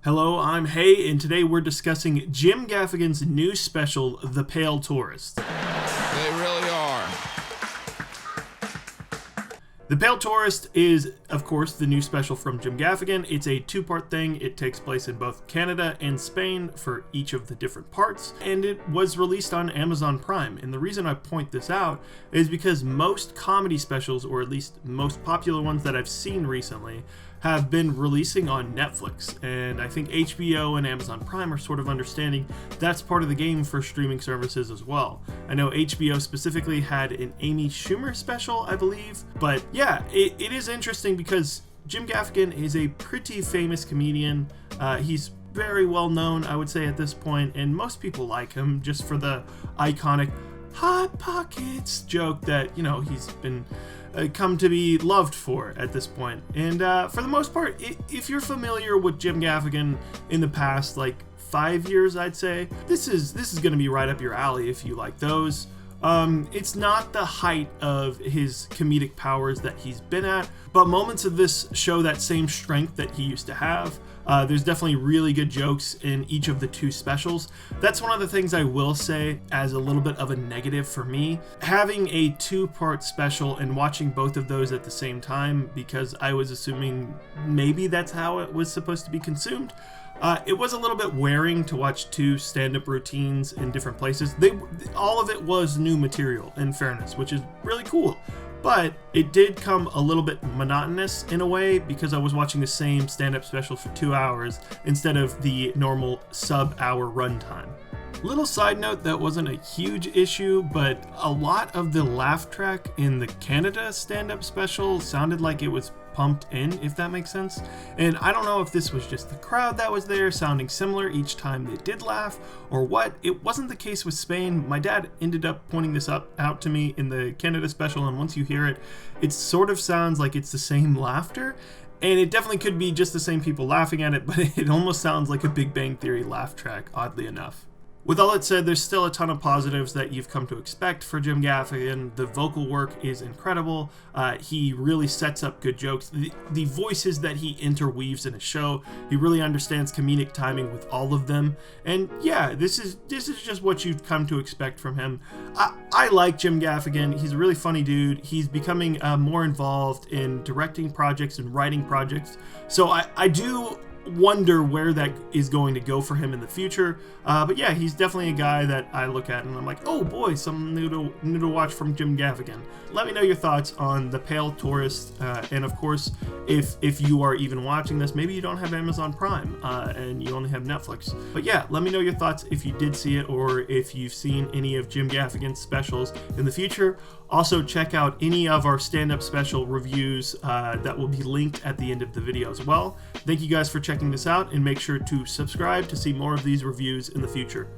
Hello, I'm Hay, and today we're discussing Jim Gaffigan's new special, The Pale Tourist. They really are. The Pale Tourist is, of course, the new special from Jim Gaffigan. It's a two-part thing. It takes place in both Canada and Spain for each of the different parts, and it was released on Amazon Prime. And the reason I point this out is because most comedy specials, or at least most popular ones that I've seen recently, have been releasing on Netflix, and I think HBO and Amazon Prime are sort of understanding that's part of the game for streaming services as well. I know HBO specifically had an Amy Schumer special, I believe, but yeah, it is interesting because Jim Gaffigan is a pretty famous comedian. He's very well known, I would say, at this point, and most people like him just for the iconic Hot Pockets joke that, he's been come to be loved for at this point. And for the most part, if you're familiar with Jim Gaffigan in the past, like 5 years, I'd say, this is going to be right up your alley if you like those. It's not the height of his comedic powers that he's been at, but moments of this show that same strength that he used to have. There's definitely really good jokes in each of the two specials. That's one of the things I will say as a little bit of a negative for me. Having a two-part special and watching both of those at the same time, because I was assuming maybe that's how it was supposed to be consumed. It was a little bit wearing to watch two stand-up routines in different places. All of it was new material, in fairness, which is really cool. But it did come a little bit monotonous in a way because I was watching the same stand-up special for 2 hours instead of the normal sub-hour runtime. Little side note, that wasn't a huge issue, but a lot of the laugh track in the Canada stand-up special sounded like it was pumped in, if that makes sense. And I don't know if this was just the crowd that was there sounding similar each time they did laugh or what. It wasn't the case with Spain. My dad ended up pointing this out to me in the Canada special, and once you hear it, it sort of sounds like it's the same laughter. And it definitely could be just the same people laughing at it, but it almost sounds like a Big Bang Theory laugh track, oddly enough. With all that said, there's still a ton of positives that you've come to expect for Jim Gaffigan. The vocal work is incredible. He really sets up good jokes. The voices that he interweaves in a show, he really understands comedic timing with all of them. And yeah, this is just what you've come to expect from him. I like Jim Gaffigan. He's a really funny dude. He's becoming more involved in directing projects and writing projects. So I do wonder where that is going to go for him in the future, but yeah, he's definitely a guy that I look at and I'm like, oh boy, something new to watch from Jim Gaffigan. Let me know your thoughts on The Pale Tourist, and of course, if you are even watching this, maybe you don't have Amazon Prime and you only have Netflix, but yeah, let me know your thoughts if you did see it or if you've seen any of Jim Gaffigan's specials in the future. Also, check out any of our stand-up special reviews that will be linked at the end of the video as well. Thank you guys for checking this out, and make sure to subscribe to see more of these reviews in the future.